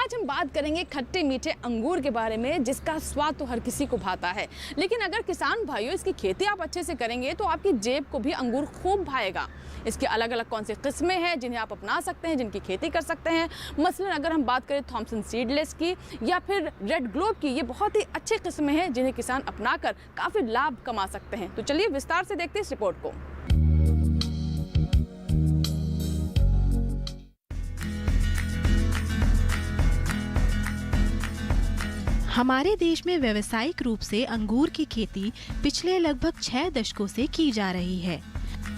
आज हम बात करेंगे खट्टे मीठे अंगूर के बारे में, जिसका स्वाद तो हर किसी को भाता है। लेकिन अगर किसान भाइयों इसकी खेती आप अच्छे से करेंगे तो आपकी जेब को भी अंगूर खूब भाएगा। इसके अलग अलग कौन सी किस्में हैं जिन्हें आप अपना सकते हैं, जिनकी खेती कर सकते हैं। मसलन अगर हम बात करें थॉमसन सीडलेस की या फिर रेड ग्लोब की, ये बहुत ही अच्छी किस्में हैं जिन्हें किसान अपनाकर काफ़ी लाभ कमा सकते हैं। तो चलिए विस्तार से देखते हैं इस रिपोर्ट को। हमारे देश में व्यावसायिक रूप से अंगूर की खेती पिछले लगभग 6 दशकों से की जा रही है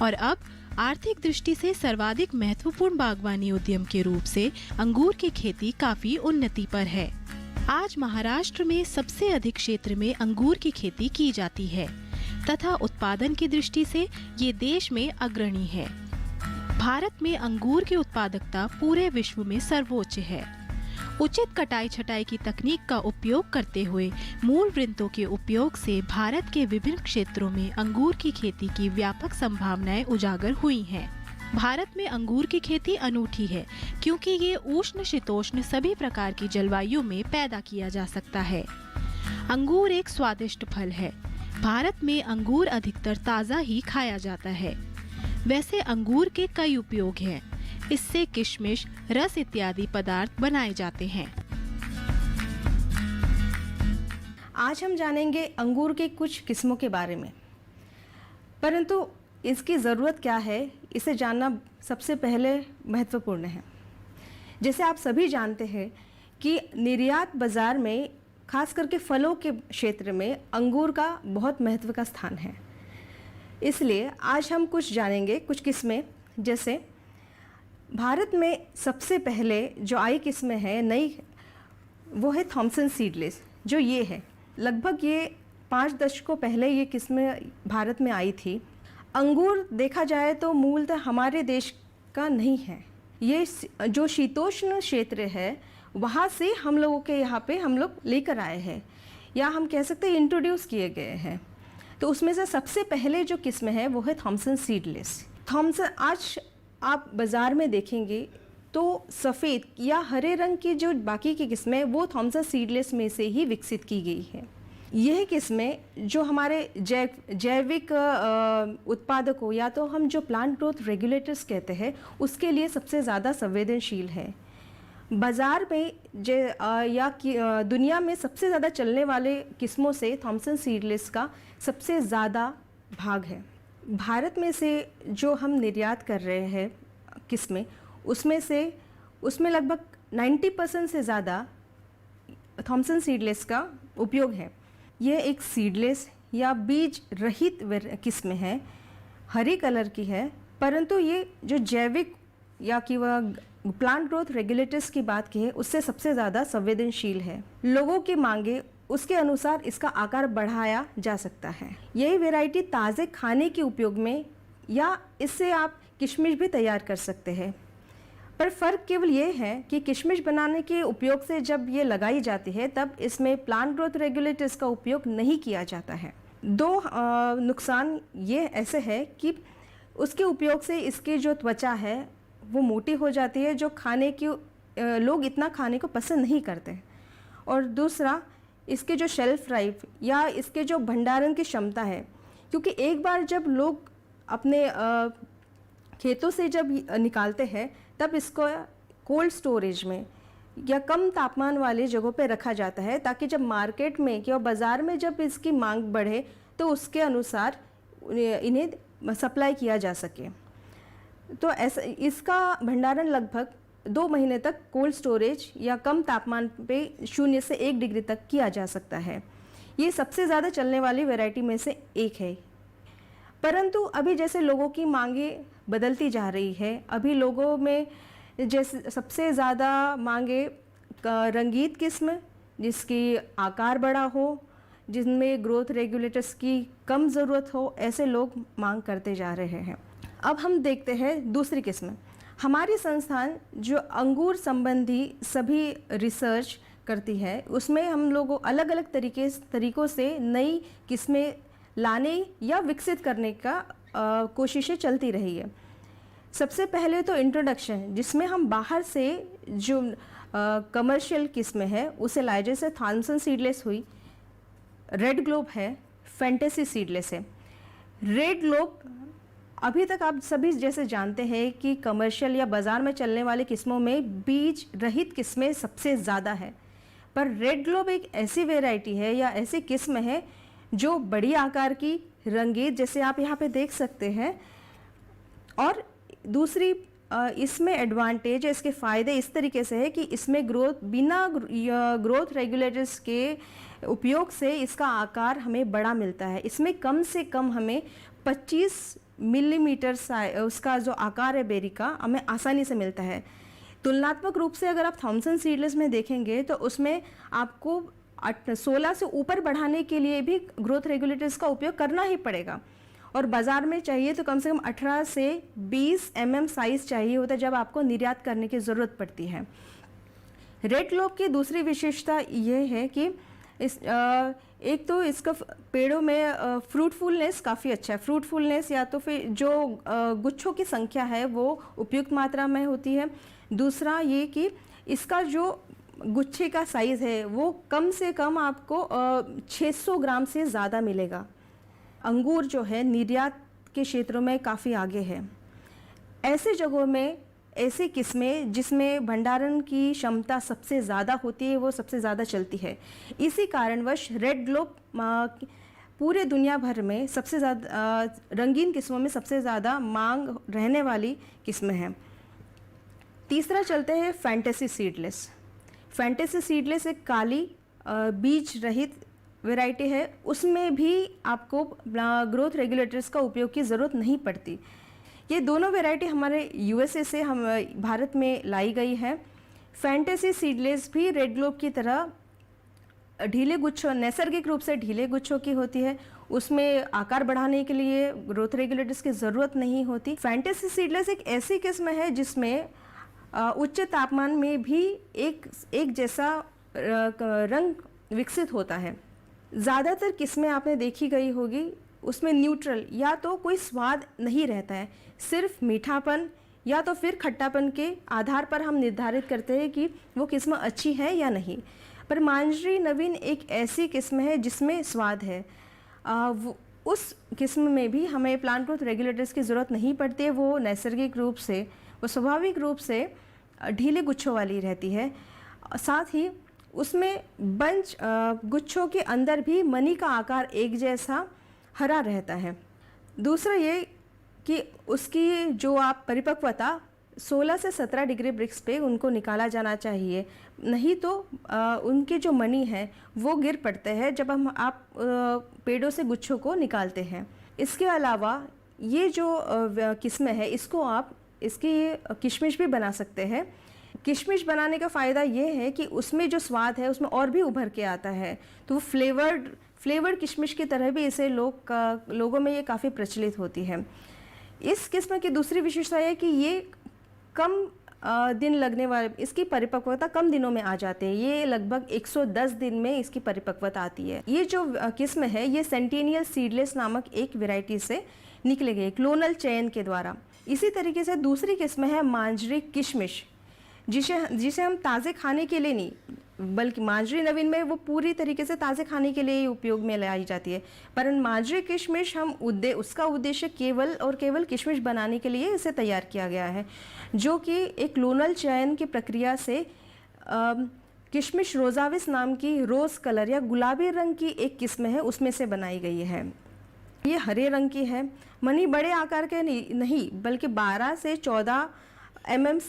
और अब आर्थिक दृष्टि से सर्वाधिक महत्वपूर्ण बागवानी उद्यम के रूप से अंगूर की खेती काफी उन्नति पर है। आज महाराष्ट्र में सबसे अधिक क्षेत्र में अंगूर की खेती की जाती है तथा उत्पादन की दृष्टि से ये देश में अग्रणी है। भारत में अंगूर की उत्पादकता पूरे विश्व में सर्वोच्च है। उचित कटाई छटाई की तकनीक का उपयोग करते हुए मूल वृंतों के उपयोग से भारत के विभिन्न क्षेत्रों में अंगूर की खेती की व्यापक संभावनाएं उजागर हुई हैं। भारत में अंगूर की खेती अनूठी है क्योंकि ये उष्ण शीतोष्ण सभी प्रकार की जलवायु में पैदा किया जा सकता है। अंगूर एक स्वादिष्ट फल है। भारत में अंगूर अधिकतर ताज़ा ही खाया जाता है। वैसे अंगूर के कई उपयोग हैं। इससे किशमिश, रस इत्यादि पदार्थ बनाए जाते हैं। आज हम जानेंगे अंगूर के कुछ किस्मों के बारे में, परंतु इसकी ज़रूरत क्या है इसे जानना सबसे पहले महत्वपूर्ण है। जैसे आप सभी जानते हैं कि निर्यात बाज़ार में खास करके फलों के क्षेत्र में अंगूर का बहुत महत्व का स्थान है। इसलिए आज हम कुछ जानेंगे कुछ किस्में। जैसे भारत में सबसे पहले जो आई किस्में है नई, वो है थॉमसन सीडलेस, जो ये है। लगभग ये 5 दशकों पहले ये किस्में भारत में आई थी। अंगूर देखा जाए तो मूलतः हमारे देश का नहीं है। ये जो शीतोष्ण क्षेत्र है वहाँ से हम लोगों के यहाँ पे हम लोग लेकर आए हैं, या हम कह सकते हैं इंट्रोड्यूस किए गए हैं। तो उसमें से सबसे पहले जो किस्में है वो है थॉमसन सीडलेस। थॉमसन आज आप बाज़ार में देखेंगे तो सफ़ेद या हरे रंग की जो बाकी की किस्में वो थॉमसन सीडलेस में से ही विकसित की गई है। यह किस्में जो हमारे जैविक उत्पादकों या तो हम जो प्लांट ग्रोथ रेगुलेटर्स कहते हैं उसके लिए सबसे ज़्यादा संवेदनशील है। बाज़ार में दुनिया में सबसे ज़्यादा चलने वाले किस्मों से थॉमसन सीडलेस का सबसे ज़्यादा भाग है। भारत में से जो हम निर्यात कर रहे हैं किस्में, उसमें लगभग 90% से ज़्यादा थॉमसन सीडलेस का उपयोग है। यह एक सीडलेस या बीज रहित किस्में है, हरी कलर की है, परंतु ये जो जैविक या कि वह प्लांट ग्रोथ रेगुलेटर्स की बात की है उससे सबसे ज़्यादा संवेदनशील है। लोगों की मांगे उसके अनुसार इसका आकार बढ़ाया जा सकता है। यही वैरायटी ताज़े खाने के उपयोग में या इससे आप किशमिश भी तैयार कर सकते हैं। पर फ़र्क केवल ये है कि किशमिश बनाने के उपयोग से जब ये लगाई जाती है तब इसमें प्लांट ग्रोथ रेगुलेटर्स का उपयोग नहीं किया जाता है। दो नुकसान ये ऐसे है कि उसके उपयोग से इसकी जो त्वचा है वो मोटी हो जाती है, जो खाने की लोग इतना खाने को पसंद नहीं करते। और दूसरा, इसके जो शेल्फ लाइफ या इसके जो भंडारण की क्षमता है, क्योंकि एक बार जब लोग अपने खेतों से जब निकालते हैं तब इसको कोल्ड स्टोरेज में या कम तापमान वाली जगहों पे रखा जाता है, ताकि जब मार्केट में या बाज़ार में जब इसकी मांग बढ़े तो उसके अनुसार इन्हें सप्लाई किया जा सके। तो ऐसा इसका भंडारण लगभग 2 महीने तक कोल्ड स्टोरेज या कम तापमान पे 0 से 1 डिग्री तक किया जा सकता है। ये सबसे ज़्यादा चलने वाली वैरायटी में से एक है। परंतु अभी जैसे लोगों की मांगे बदलती जा रही है, अभी लोगों में जैसे सबसे ज़्यादा मांगे रंगीत किस्म जिसकी आकार बड़ा हो, जिनमें ग्रोथ रेगुलेटर्स की कम ज़रूरत हो, ऐसे लोग मांग करते जा रहे हैं। अब हम देखते हैं दूसरी किस्म। हमारी संस्थान जो अंगूर संबंधी सभी रिसर्च करती है, उसमें हम लोगों अलग अलग तरीकों से नई किस्में लाने या विकसित करने का कोशिशें चलती रही है। सबसे पहले तो इंट्रोडक्शन, जिसमें हम बाहर से जो कमर्शियल किस्में है उसे लाई, जैसे थॉमसन सीडलेस हुई, रेड ग्लोब है, फैंटेसी सीडलेस है। रेड ग्लोब अभी तक आप सभी जैसे जानते हैं कि कमर्शियल या बाज़ार में चलने वाली किस्मों में बीज रहित किस्में सबसे ज़्यादा है, पर रेड ग्लोब एक ऐसी वैरायटी है या ऐसी किस्म है जो बड़ी आकार की, रंगीन, जैसे आप यहाँ पे देख सकते हैं। और दूसरी इसमें एडवांटेज है, इसके फ़ायदे इस तरीके से है कि इसमें बिना ग्रोथ रेगुलेटर्स के उपयोग से इसका आकार हमें बड़ा मिलता है। इसमें कम से कम हमें 25 मिलीमीटर उसका जो आकार है बेरी का हमें आसानी से मिलता है। तुलनात्मक रूप से अगर आप थॉमसन सीडलेस में देखेंगे तो उसमें आपको 16 से ऊपर बढ़ाने के लिए भी ग्रोथ रेगुलेटर्स का उपयोग करना ही पड़ेगा, और बाज़ार में चाहिए तो कम से कम 18 से 20 mm साइज़ चाहिए होता है जब आपको निर्यात करने की ज़रूरत पड़ती है। रेड ग्लोब की दूसरी विशेषता ये है कि एक तो इसका पेड़ों में फ्रूटफुलनेस काफ़ी अच्छा है। फ्रूटफुलनेस या तो फिर जो गुच्छों की संख्या है वो उपयुक्त मात्रा में होती है। दूसरा ये कि इसका जो गुच्छे का साइज़ है वो कम से कम आपको 600 ग्राम से ज़्यादा मिलेगा। अंगूर जो है निर्यात के क्षेत्रों में काफ़ी आगे है। ऐसे जगहों में ऐसी किस्में जिसमें भंडारण की क्षमता सबसे ज़्यादा होती है वो सबसे ज़्यादा चलती है। इसी कारणवश रेड ग्लोब पूरे दुनिया भर में सबसे ज़्यादा रंगीन किस्मों में सबसे ज़्यादा मांग रहने वाली किस्में हैं। तीसरा चलते हैं फैंटेसी सीडलेस। फैंटेसी सीडलेस एक काली बीज रहित वैरायटी है, उसमें भी आपको ग्रोथ रेगुलेटर्स का उपयोग की ज़रूरत नहीं पड़ती। ये दोनों वैरायटी हमारे यूएसए से हम भारत में लाई गई है। फैंटेसी सीडलेस भी रेड ग्लोब की तरह ढीले गुच्छों, नैसर्गिक रूप से ढीले गुच्छों की होती है, उसमें आकार बढ़ाने के लिए ग्रोथ रेगुलेटर्स की ज़रूरत नहीं होती। फैंटेसी सीडलेस एक ऐसी किस्म है जिसमें उच्च तापमान में भी एक जैसा रंग विकसित होता है। ज़्यादातर किस्में आपने देखी गई होगी उसमें न्यूट्रल या तो कोई स्वाद नहीं रहता है, सिर्फ मीठापन या तो फिर खट्टापन के आधार पर हम निर्धारित करते हैं कि वो किस्म अच्छी है या नहीं। पर मांजरी नवीन एक ऐसी किस्म है जिसमें स्वाद है। उस किस्म में भी हमें प्लांट ग्रोथ रेगुलेटर्स की ज़रूरत नहीं पड़ती है। वो नैसर्गिक रूप से, वो स्वाभाविक रूप से ढीले गुच्छों वाली रहती है। साथ ही उसमें बंच गुच्छों के अंदर भी मनी का आकार एक जैसा हरा रहता है। दूसरा ये कि उसकी जो आप परिपक्वता 16 से 17 डिग्री ब्रिक्स पे उनको निकाला जाना चाहिए, नहीं तो उनके जो मनी है वो गिर पड़ते हैं जब आप पेड़ों से गुच्छों को निकालते हैं। इसके अलावा ये जो किस्में है इसको आप इसकी किशमिश भी बना सकते हैं। किशमिश बनाने का फ़ायदा ये है कि उसमें जो स्वाद है उसमें और भी उभर के आता है, तो वो फ्लेवर्ड किशमिश की तरह भी इसे लोगों में ये काफ़ी प्रचलित होती है। इस किस्म की दूसरी विशेषता है कि ये कम दिन लगने वाले, इसकी परिपक्वता कम दिनों में आ जाते हैं। ये लगभग 110 दिन में इसकी परिपक्वता आती है। ये जो किस्म है ये सेंटेनियल सीडलेस नामक एक वैरायटी से निकले गए क्लोनल चयन के द्वारा। इसी तरीके से दूसरी किस्म है मांजरी किशमिश, जिसे हम ताज़े खाने के लिए नहीं बल्कि मांजरी नवीन में वो पूरी तरीके से ताज़े खाने के लिए उपयोग में लाई जाती है, पर मांजरी किशमिश उसका उद्देश्य केवल और केवल किशमिश बनाने के लिए इसे तैयार किया गया है, जो कि एक क्लोनल चयन की प्रक्रिया से किशमिश रोजाविस नाम की रोज़ कलर या गुलाबी रंग की एक किस्म है उसमें से बनाई गई है। ये हरे रंग की है। मनी बड़े आकार के नहीं बल्कि 12 से 14 mm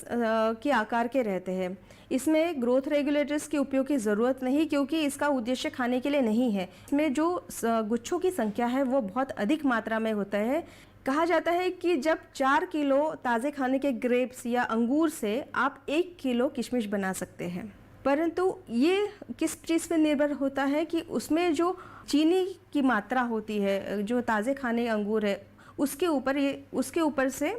के आकार के रहते हैं। इसमें ग्रोथ रेगुलेटर्स के उपयोग की ज़रूरत नहीं क्योंकि इसका उद्देश्य खाने के लिए नहीं है। इसमें जो गुच्छों की संख्या है वो बहुत अधिक मात्रा में होता है। कहा जाता है कि जब 4 किलो ताज़े खाने के ग्रेप्स या अंगूर से आप 1 किलो किशमिश बना सकते हैं, परंतु ये किस चीज़ पर निर्भर होता है कि उसमें जो चीनी की मात्रा होती है जो ताज़े खाने अंगूर है उसके ऊपर से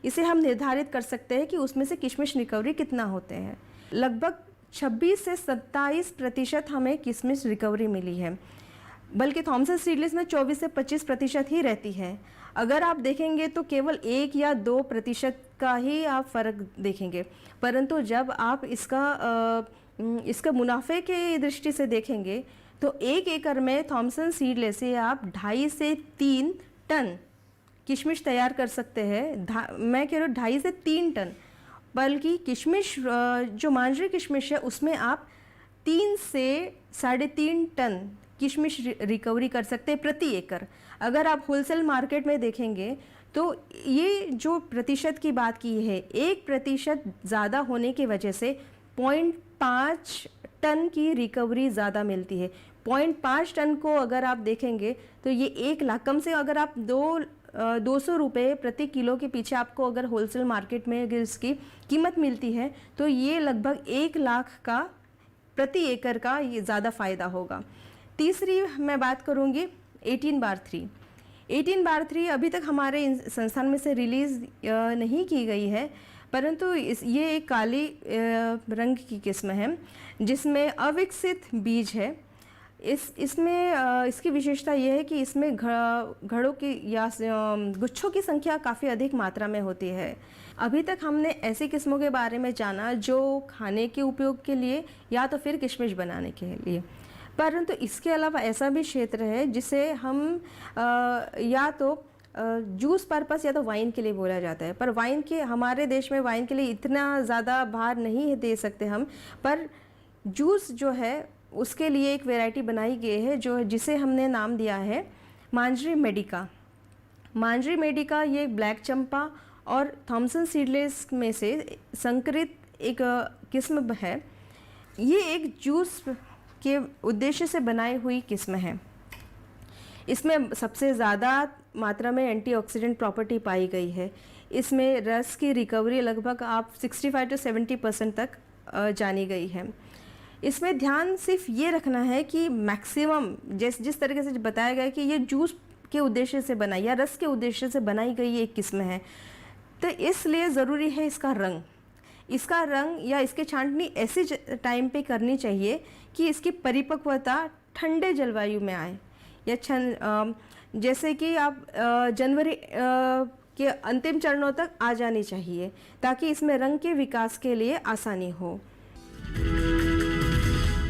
इसे हम निर्धारित कर सकते हैं कि उसमें से किशमिश रिकवरी कितना होते हैं। लगभग 26 से 27% हमें किशमिश रिकवरी मिली है, बल्कि थॉमसन सीडलेस में 24 से 25% ही रहती है। अगर आप देखेंगे तो केवल 1 या 2% का ही आप फ़र्क देखेंगे। परंतु जब आप इसका मुनाफे के दृष्टि से देखेंगे तो 1 एकड़ में थॉमसन सीडलेस से आप 2.5 से 3 टन किशमिश तैयार कर सकते हैं। मैं कह रही हूँ 2.5 से 3 टन, बल्कि किशमिश जो मांजरी किशमिश है उसमें आप 3 से 3.5 टन किशमिश रिकवरी कर सकते हैं प्रति एकड़। अगर आप होलसेल मार्केट में देखेंगे तो ये जो प्रतिशत की बात की है, 1% ज़्यादा होने की वजह से 0.5 टन की रिकवरी ज़्यादा मिलती है। 0.5 टन को अगर आप देखेंगे तो ये 1 लाख, कम से अगर आप 200 रुपये प्रति किलो के पीछे आपको अगर होलसेल मार्केट में अगर इसकी कीमत मिलती है तो ये लगभग 1 लाख का प्रति एकड़ का ये ज़्यादा फ़ायदा होगा। तीसरी मैं बात करूँगी 18/3। 18/3 अभी तक हमारे संस्थान में से रिलीज़ नहीं की गई है, परंतु ये एक काली रंग की किस्म है जिसमें अविकसित बीज है। इसमें इसकी विशेषता यह है कि इसमें घड़ों की या गुच्छों की संख्या काफ़ी अधिक मात्रा में होती है। अभी तक हमने ऐसी किस्मों के बारे में जाना जो खाने के उपयोग के लिए या तो फिर किशमिश बनाने के लिए, परंतु इसके अलावा ऐसा भी क्षेत्र है जिसे हम या तो जूस पर्पस या तो वाइन के लिए बोला जाता है। पर वाइन के, हमारे देश में वाइन के लिए इतना ज़्यादा भार नहीं दे सकते हम, पर जूस जो है उसके लिए एक वैरायटी बनाई गई है जिसे हमने नाम दिया है मांजरी मेडिका। मांजरी मेडिका ये ब्लैक चंपा और थॉमसन सीडलेस में से संकरित एक किस्म है। ये एक जूस के उद्देश्य से बनाई हुई किस्म है। इसमें सबसे ज़्यादा मात्रा में एंटीऑक्सीडेंट प्रॉपर्टी पाई गई है। इसमें रस की रिकवरी लगभग आप 65 से 70% तक जानी गई है। इसमें ध्यान सिर्फ ये रखना है कि मैक्सिमम जिस तरीके से बताया गया है कि ये जूस के उद्देश्य से बनाई या रस के उद्देश्य से बनाई गई एक किस्म है, तो इसलिए ज़रूरी है इसका रंग या इसकी छांटनी ऐसे टाइम पे करनी चाहिए कि इसकी परिपक्वता ठंडे जलवायु में आए, या जैसे कि आप जनवरी के अंतिम चरणों तक आ जानी चाहिए ताकि इसमें रंग के विकास के लिए आसानी हो।